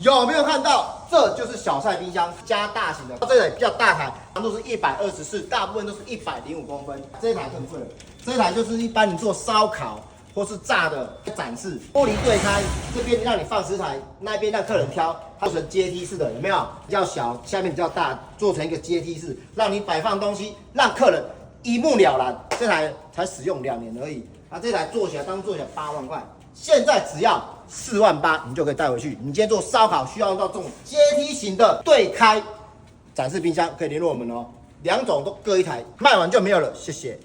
有没有看到？这就是小菜冰箱加大型的，这台比较大台，长度是124，大部分都是105公分。这一台更贵了，这一台就是一般你做烧烤或是炸的展示，玻璃对开，这边让你放食材，那边让客人挑，它做成阶梯式的，有没有？比较小，下面比较大，做成一个阶梯式，让你摆放东西，让客人一目了然。这台才使用2年而已，这台做起来当做起来8万块。现在只要4万8，你就可以带回去。你今天做烧烤需要用到这种阶梯型的对开展示冰箱，可以联络我们哦。2种都各一台，卖完就没有了，谢谢。